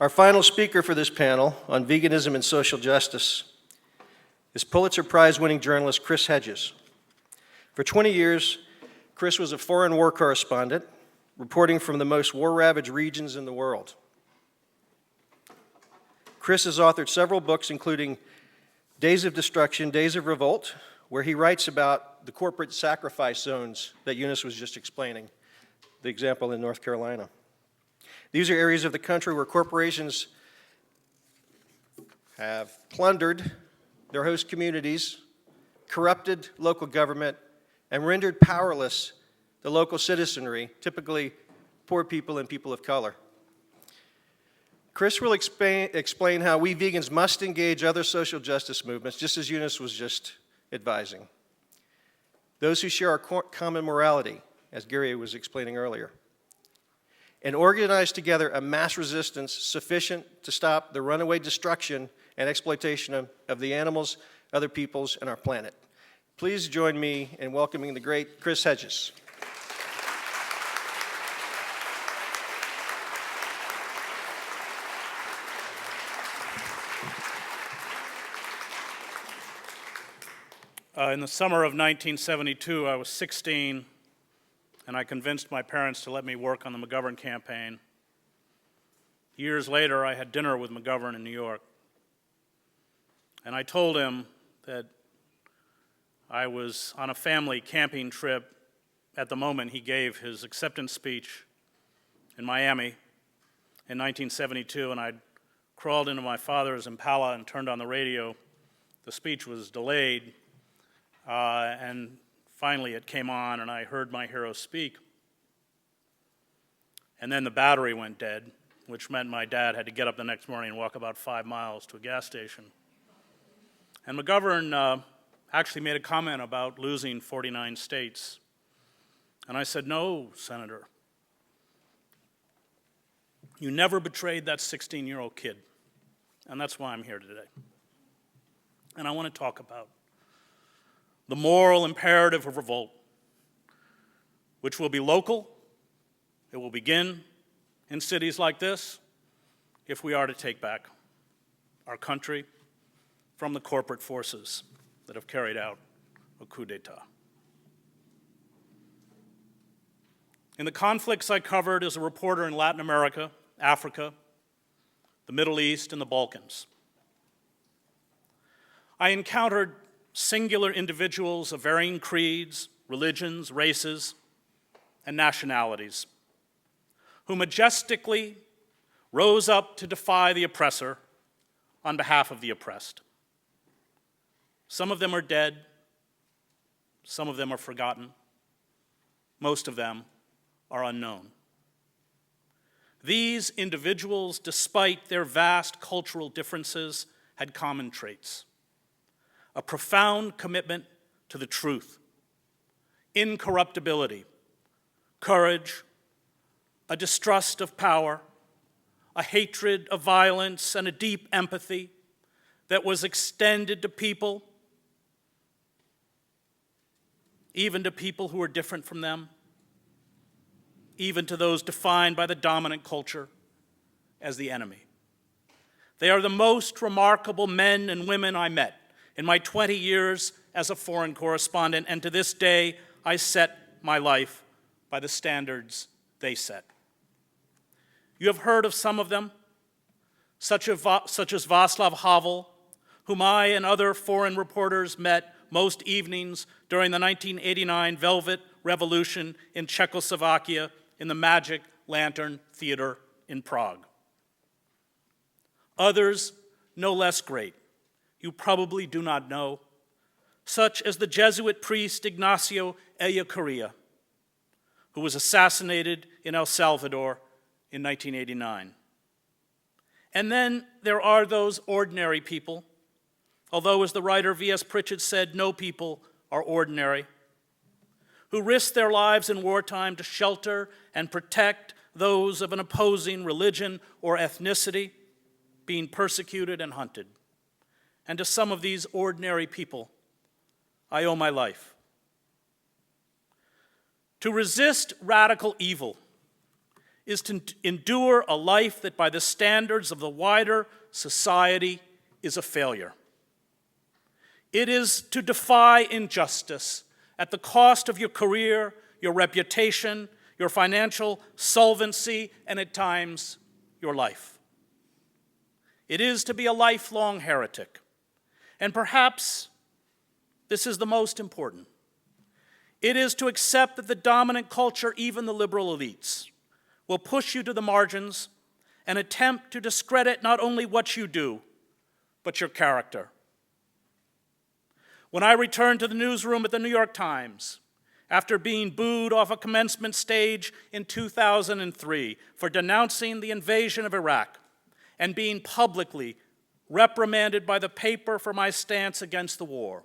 Our final speaker for this panel on veganism and social justice is Pulitzer Prize-winning journalist Chris Hedges. For 20 years, Chris was a foreign war correspondent, reporting from the most war-ravaged regions in the world. Chris has authored several books, including Days of Destruction, Days of Revolt, where he writes about the corporate sacrifice zones that Eunice was just explaining, the example in North Carolina. These are areas of the country where corporations have plundered their host communities, corrupted local government, and rendered powerless the local citizenry, typically poor people and people of color. Chris will explain how we vegans must engage other social justice movements, just as Eunice was just advising. Those who share our common morality, as Gary was explaining earlier, and organize together a mass resistance sufficient to stop the runaway destruction and exploitation of the animals, other peoples, and our planet. Please join me in welcoming the great Chris Hedges. In the summer of 1972, I was 16, and I convinced my parents to let me work on the McGovern campaign. Years later, I had dinner with McGovern in New York, and I told him that I was on a family camping trip at the moment he gave his acceptance speech in Miami in 1972, and I'd crawled into my father's Impala and turned on the radio. The speech was delayed, and finally it came on, and I heard my hero speak. And then the battery went dead, which meant my dad had to get up the next morning and walk about 5 miles to a gas station. And McGovern actually made a comment about losing 49 states. And I said, "No, Senator. You never betrayed that 16-year-old kid." And that's why I'm here today. And I want to talk about the moral imperative of revolt, which will be local. It will begin in cities like this if we are to take back our country from the corporate forces that have carried out a coup d'etat. In the conflicts I covered as a reporter in Latin America, Africa, the Middle East, and the Balkans, I encountered singular individuals of varying creeds, religions, races, and nationalities who majestically rose up to defy the oppressor on behalf of the oppressed. Some of them are dead, some of them are forgotten, most of them are unknown. These individuals, despite their vast cultural differences, had common traits: a profound commitment to the truth, incorruptibility, courage, a distrust of power, a hatred of violence, and a deep empathy that was extended to people, even to people who were different from them, even to those defined by the dominant culture as the enemy. They are the most remarkable men and women I met in my 20 years as a foreign correspondent, and to this day, I set my life by the standards they set. You have heard of some of them, such as Václav Havel, whom I and other foreign reporters met most evenings during the 1989 Velvet Revolution in Czechoslovakia in the Magic Lantern Theater in Prague. Others, no less great, you probably do not know, such as the Jesuit priest Ignacio Ellacuría, who was assassinated in El Salvador in 1989. And then there are those ordinary people, although, as the writer V.S. Pritchett said, no people are ordinary, who risk their lives in wartime to shelter and protect those of an opposing religion or ethnicity being persecuted and hunted. And to some of these ordinary people, I owe my life. To resist radical evil is to endure a life that by the standards of the wider society is a failure. It is to defy injustice at the cost of your career, your reputation, your financial solvency, and at times, your life. It is to be a lifelong heretic. And perhaps this is the most important. It is to accept that the dominant culture, even the liberal elites, will push you to the margins and attempt to discredit not only what you do, but your character. When I returned to the newsroom at the New York Times, after being booed off a commencement stage in 2003 for denouncing the invasion of Iraq and being publicly reprimanded by the paper for my stance against the war,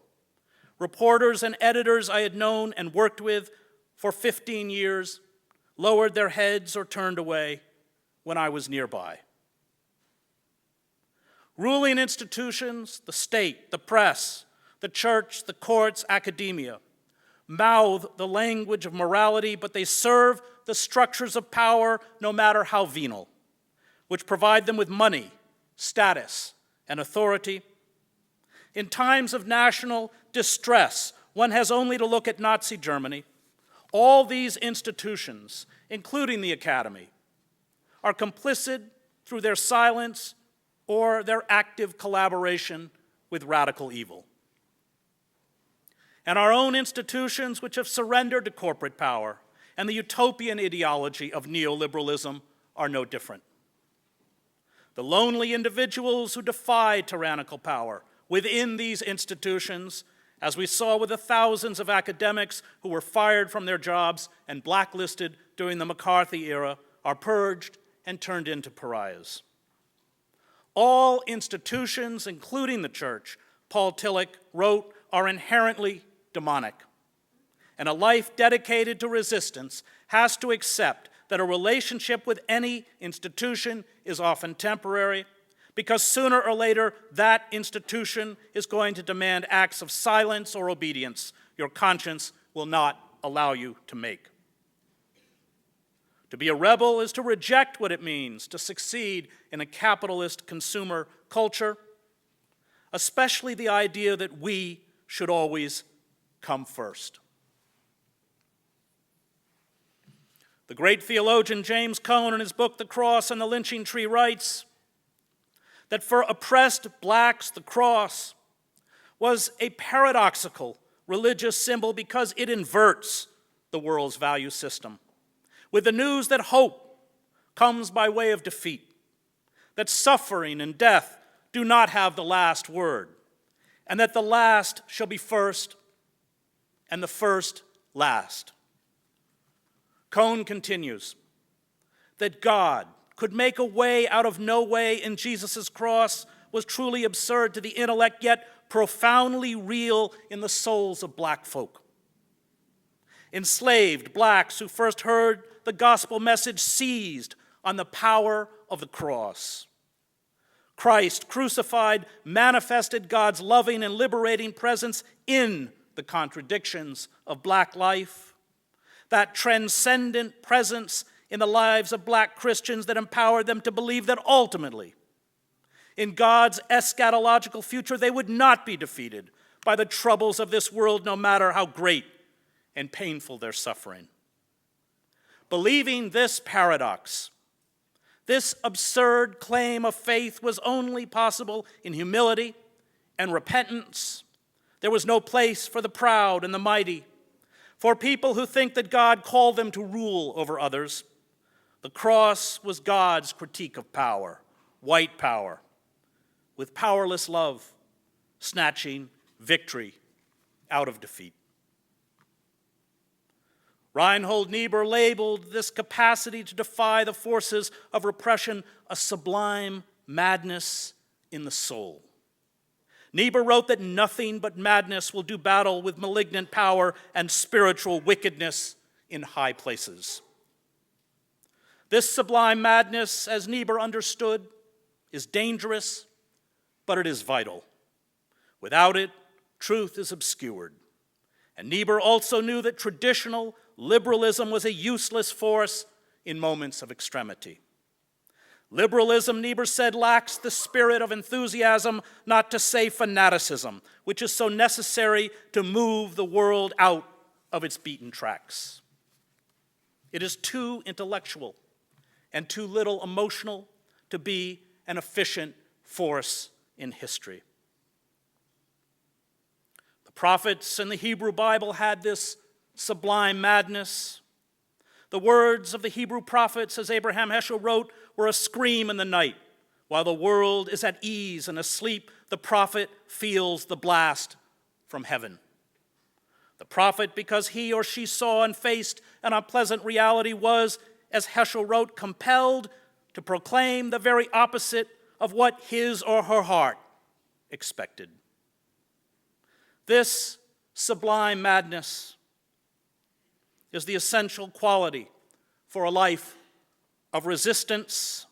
reporters and editors I had known and worked with for 15 years lowered their heads or turned away when I was nearby. Ruling institutions, the state, the press, the church, the courts, academia, mouth the language of morality, but they serve the structures of power, no matter how venal, which provide them with money, status, and authority. In times of national distress, one has only to look at Nazi Germany. All these institutions, including the academy, are complicit through their silence or their active collaboration with radical evil. And our own institutions, which have surrendered to corporate power and the utopian ideology of neoliberalism, are no different. The lonely individuals who defy tyrannical power within these institutions, as we saw with the thousands of academics who were fired from their jobs and blacklisted during the McCarthy era, are purged and turned into pariahs. All institutions, including the church, Paul Tillich wrote, are inherently demonic. And a life dedicated to resistance has to accept that a relationship with any institution is often temporary, because sooner or later that institution is going to demand acts of silence or obedience your conscience will not allow you to make. To be a rebel is to reject what it means to succeed in a capitalist consumer culture, especially the idea that we should always come first. The great theologian James Cone, in his book, The Cross and the Lynching Tree, writes that for oppressed blacks, the cross was a paradoxical religious symbol because it inverts the world's value system, with the news that hope comes by way of defeat, that suffering and death do not have the last word, and that the last shall be first and the first last. Cone continues that God could make a way out of no way in Jesus' cross was truly absurd to the intellect, yet profoundly real in the souls of black folk. Enslaved blacks who first heard the gospel message seized on the power of the cross. Christ, crucified, manifested God's loving and liberating presence in the contradictions of black life. That transcendent presence in the lives of black Christians that empowered them to believe that ultimately, in God's eschatological future, they would not be defeated by the troubles of this world, no matter how great and painful their suffering. Believing this paradox, this absurd claim of faith, was only possible in humility and repentance. There was no place for the proud and the mighty, for people who think that God called them to rule over others. The cross was God's critique of power, white power, with powerless love, snatching victory out of defeat. Reinhold Niebuhr labeled this capacity to defy the forces of repression a sublime madness in the soul. Niebuhr wrote that nothing but madness will do battle with malignant power and spiritual wickedness in high places. This sublime madness, as Niebuhr understood, is dangerous, but it is vital. Without it, truth is obscured. And Niebuhr also knew that traditional liberalism was a useless force in moments of extremity. Liberalism, Niebuhr said, lacks the spirit of enthusiasm, not to say fanaticism, which is so necessary to move the world out of its beaten tracks. It is too intellectual and too little emotional to be an efficient force in history. The prophets in the Hebrew Bible had this sublime madness. The words of the Hebrew prophets, as Abraham Heschel wrote, were a scream in the night. While the world is at ease and asleep, the prophet feels the blast from heaven. The prophet, because he or she saw and faced an unpleasant reality, was, as Heschel wrote, compelled to proclaim the very opposite of what his or her heart expected. This sublime madness is the essential quality for a life of resistance.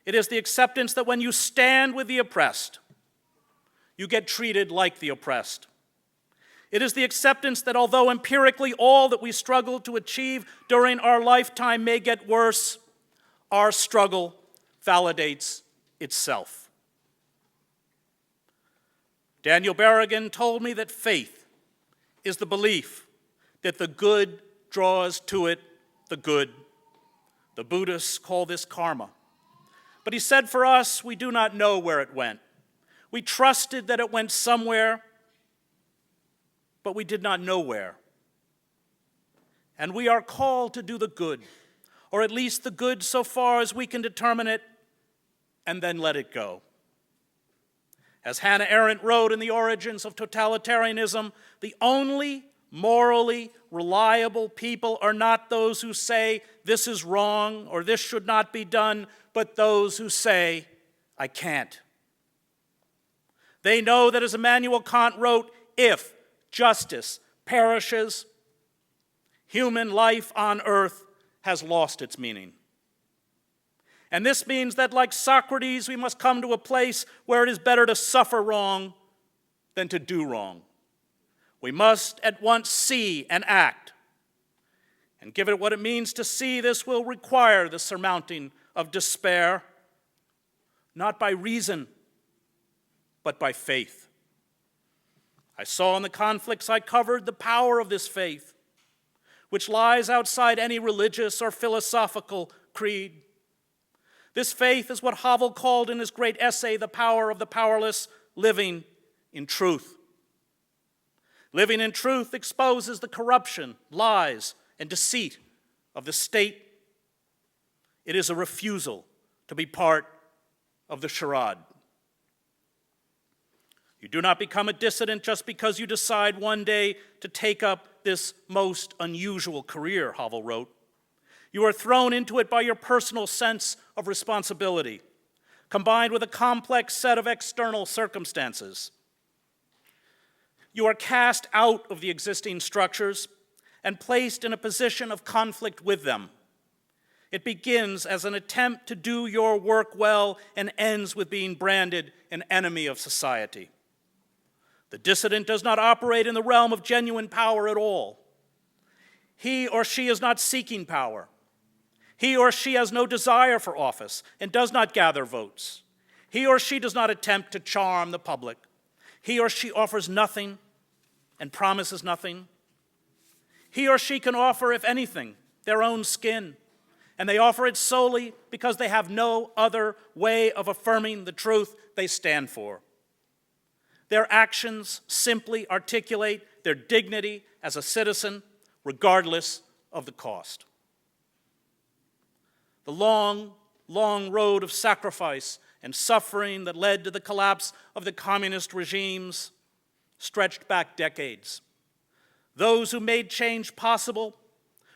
It is the acceptance that when you stand with the oppressed, you get treated like the oppressed. It is the acceptance that although empirically all that we struggle to achieve during our lifetime may get worse, our struggle validates itself. Daniel Berrigan told me that faith is the belief that the good draws to it the good. The Buddhists call this karma. But he said for us, we do not know where it went. We trusted that it went somewhere, but we did not know where. And we are called to do the good, or at least the good so far as we can determine it, and then let it go. As Hannah Arendt wrote in The Origins of Totalitarianism, the only morally reliable people are not those who say this is wrong or this should not be done, but those who say, I can't. They know that, as Immanuel Kant wrote, if justice perishes, human life on earth has lost its meaning. And this means that, like Socrates, we must come to a place where it is better to suffer wrong than to do wrong. We must at once see and act. And given what it means to see, this will require the surmounting of despair, not by reason, but by faith. I saw in the conflicts I covered the power of this faith, which lies outside any religious or philosophical creed. This faith is what Havel called in his great essay, The Power of the Powerless, living in truth. Living in truth exposes the corruption, lies, and deceit of the state. It is a refusal to be part of the charade. You do not become a dissident just because you decide one day to take up this most unusual career, Havel wrote. You are thrown into it by your personal sense of responsibility, combined with a complex set of external circumstances. You are cast out of the existing structures and placed in a position of conflict with them. It begins as an attempt to do your work well and ends with being branded an enemy of society. The dissident does not operate in the realm of genuine power at all. He or she is not seeking power. He or she has no desire for office and does not gather votes. He or she does not attempt to charm the public. He or she offers nothing and promises nothing. He or she can offer, if anything, their own skin, and they offer it solely because they have no other way of affirming the truth they stand for. Their actions simply articulate their dignity as a citizen, regardless of the cost. The long, long road of sacrifice and suffering that led to the collapse of the communist regimes stretched back decades. Those who made change possible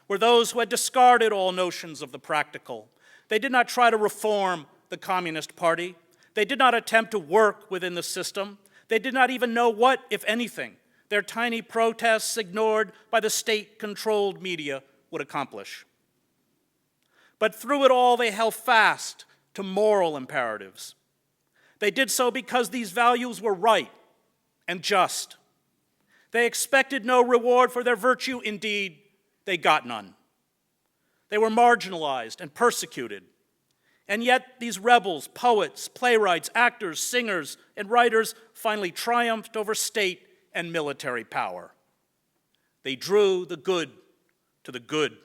were those who had discarded all notions of the practical. They did not try to reform the Communist Party. They did not attempt to work within the system. They did not even know what, if anything, their tiny protests ignored by the state-controlled media would accomplish. But through it all, they held fast to moral imperatives. They did so because these values were right and just. They expected no reward for their virtue. Indeed, they got none. They were marginalized and persecuted. And yet these rebels, poets, playwrights, actors, singers, and writers finally triumphed over state and military power. They drew the good to the good.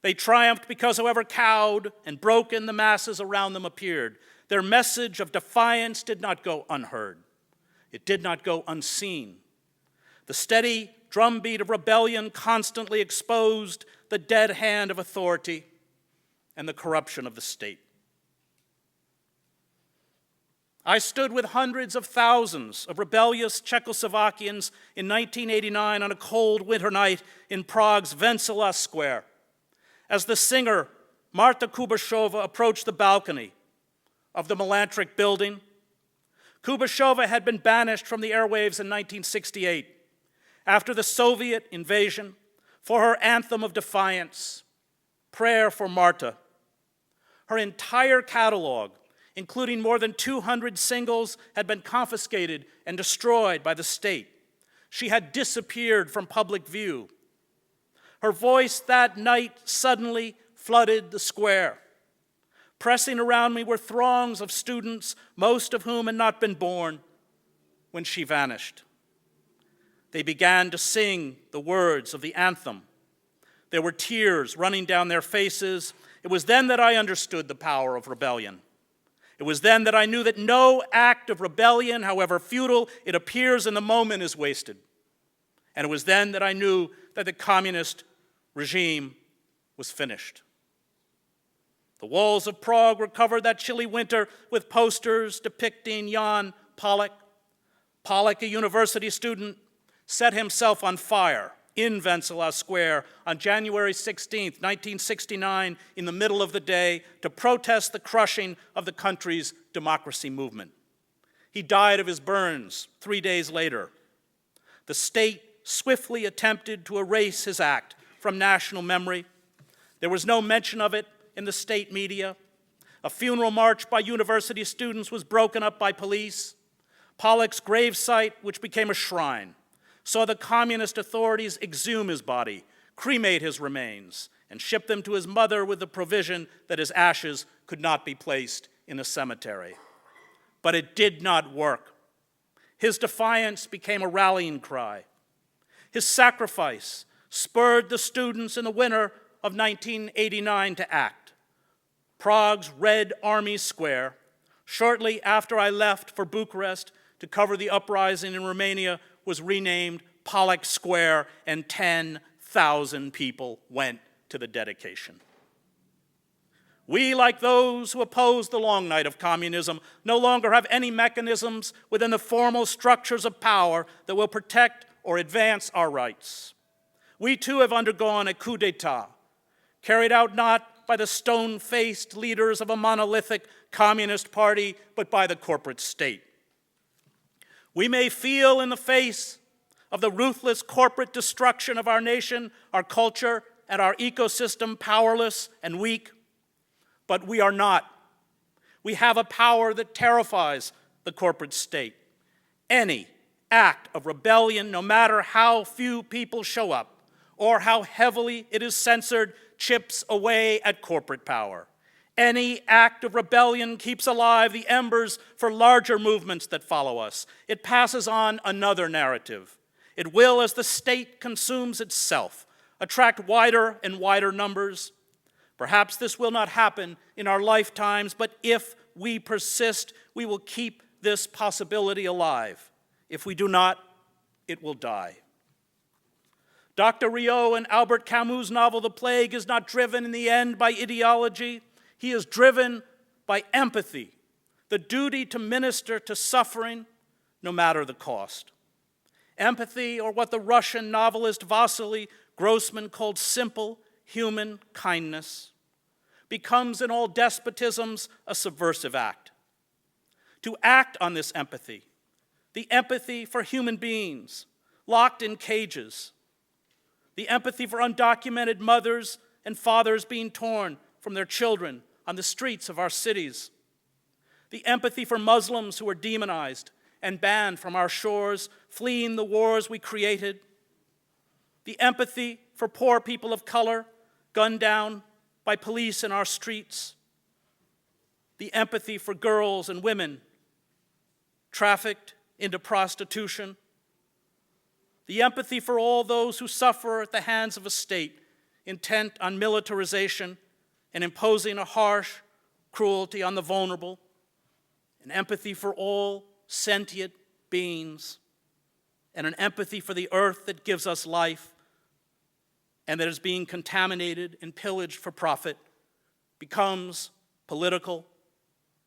They triumphed because however cowed and broken the masses around them appeared, their message of defiance did not go unheard. It did not go unseen. The steady drumbeat of rebellion constantly exposed the dead hand of authority and the corruption of the state. I stood with hundreds of thousands of rebellious Czechoslovakians in 1989 on a cold winter night in Prague's Wenceslas Square as the singer Marta Kubashova approached the balcony of the Melantric building. Kubashova had been banished from the airwaves in 1968 after the Soviet invasion for her anthem of defiance, Prayer for Marta. Her entire catalog, including more than 200 singles, had been confiscated and destroyed by the state. She had disappeared from public view. Her voice that night suddenly flooded the square. Pressing around me were throngs of students, most of whom had not been born when she vanished. They began to sing the words of the anthem. There were tears running down their faces. It was then that I understood the power of rebellion. It was then that I knew that no act of rebellion, however futile it appears in the moment, is wasted. And it was then that I knew that the communist regime was finished. The walls of Prague were covered that chilly winter with posters depicting Jan Palach. Palach, a university student, set himself on fire in Wenceslas Square on January 16, 1969, in the middle of the day, to protest the crushing of the country's democracy movement. He died of his burns 3 days later. The state swiftly attempted to erase his act from national memory. There was no mention of it in the state media. A funeral march by university students was broken up by police. Palach's gravesite, which became a shrine, saw the communist authorities exhume his body, cremate his remains, and ship them to his mother with the provision that his ashes could not be placed in a cemetery. But it did not work. His defiance became a rallying cry. His sacrifice spurred the students in the winter of 1989 to act. Prague's Red Army Square, shortly after I left for Bucharest to cover the uprising in Romania, was renamed Palach Square, and 10,000 people went to the dedication. We, like those who oppose the long night of communism, no longer have any mechanisms within the formal structures of power that will protect or advance our rights. We too have undergone a coup d'etat, carried out not by the stone-faced leaders of a monolithic communist party, but by the corporate state. We may feel in the face of the ruthless corporate destruction of our nation, our culture, and our ecosystem powerless and weak, but we are not. We have a power that terrifies the corporate state. Any act of rebellion, no matter how few people show up or how heavily it is censored, chips away at corporate power. Any act of rebellion keeps alive the embers for larger movements that follow us. It passes on another narrative. It will, as the state consumes itself, attract wider and wider numbers. Perhaps this will not happen in our lifetimes, but if we persist, we will keep this possibility alive. If we do not, it will die. Dr. Rio and Albert Camus' novel The Plague is not driven in the end by ideology. He is driven by empathy, the duty to minister to suffering no matter the cost. Empathy, or what the Russian novelist Vasily Grossman called simple human kindness, becomes in all despotisms a subversive act. To act on this empathy, the empathy for human beings locked in cages, the empathy for undocumented mothers and fathers being torn from their children on the streets of our cities, the empathy for Muslims who are demonized and banned from our shores, fleeing the wars we created, the empathy for poor people of color gunned down by police in our streets, the empathy for girls and women trafficked into prostitution, the empathy for all those who suffer at the hands of a state intent on militarization and imposing a harsh cruelty on the vulnerable, an empathy for all sentient beings, and an empathy for the earth that gives us life and that is being contaminated and pillaged for profit, becomes political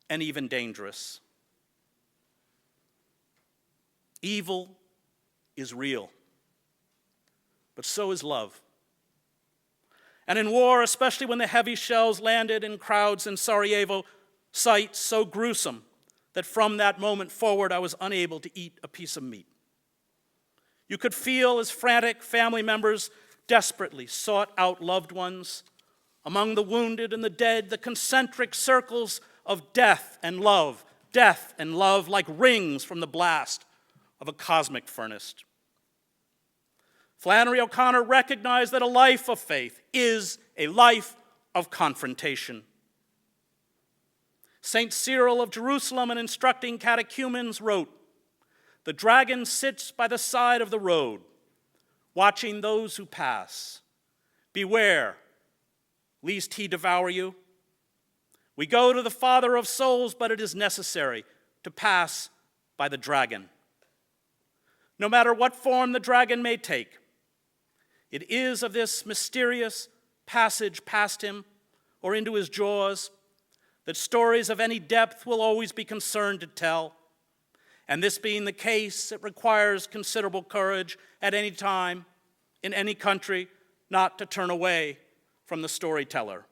and even dangerous. Evil is real, but so is love. And in war, especially when the heavy shells landed in crowds in Sarajevo, sights so gruesome that from that moment forward I was unable to eat a piece of meat. You could feel as frantic family members desperately sought out loved ones. Among the wounded and the dead, the concentric circles of death and love like rings from the blast of a cosmic furnace. Flannery O'Connor recognized that a life of faith is a life of confrontation. St. Cyril of Jerusalem, in instructing catechumens, wrote, "The dragon sits by the side of the road, watching those who pass. Beware, lest he devour you. We go to the Father of souls, but it is necessary to pass by the dragon. No matter what form the dragon may take, it is of this mysterious passage past him or into his jaws that stories of any depth will always be concerned to tell. And this being the case, it requires considerable courage at any time, in any country, not to turn away from the storyteller.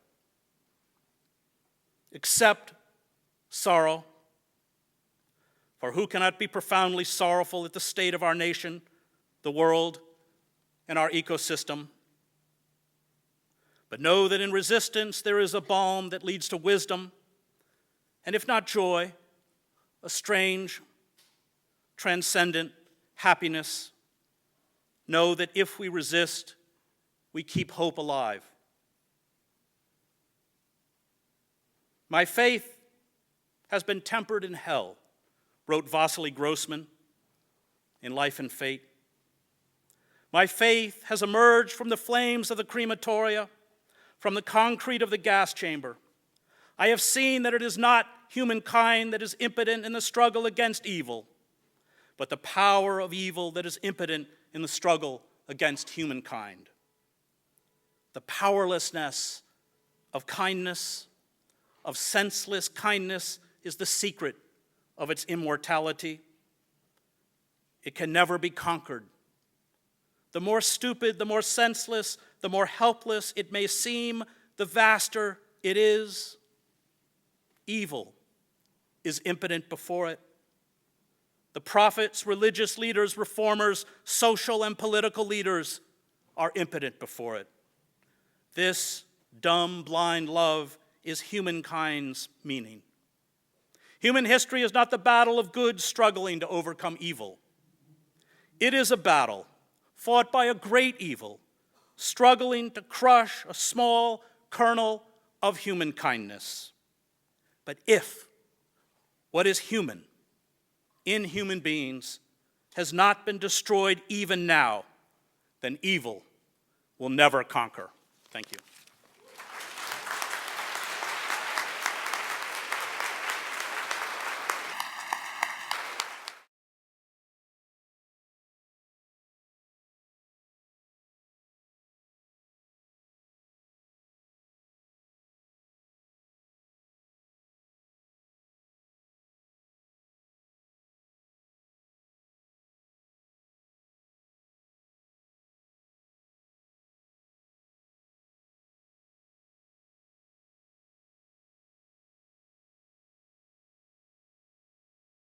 Accept sorrow, for who cannot be profoundly sorrowful at the state of our nation, the world, and our ecosystem? But know that in resistance there is a balm that leads to wisdom, and if not joy, a strange, transcendent happiness. Know that if we resist, we keep hope alive. My faith has been tempered in hell, wrote Vasily Grossman in Life and Fate. My faith has emerged from the flames of the crematoria, from the concrete of the gas chamber. I have seen that it is not humankind that is impotent in the struggle against evil, but the power of evil that is impotent in the struggle against humankind. The powerlessness of kindness, of senseless kindness, is the secret of its immortality. It can never be conquered. The more stupid, the more senseless, the more helpless it may seem, the vaster it is. Evil is impotent before it. The prophets, religious leaders, reformers, social and political leaders are impotent before it. This dumb, blind love is humankind's meaning. Human history is not the battle of good struggling to overcome evil. It is a battle fought by a great evil, struggling to crush a small kernel of human kindness. But if what is human in human beings has not been destroyed even now, then evil will never conquer. Thank you.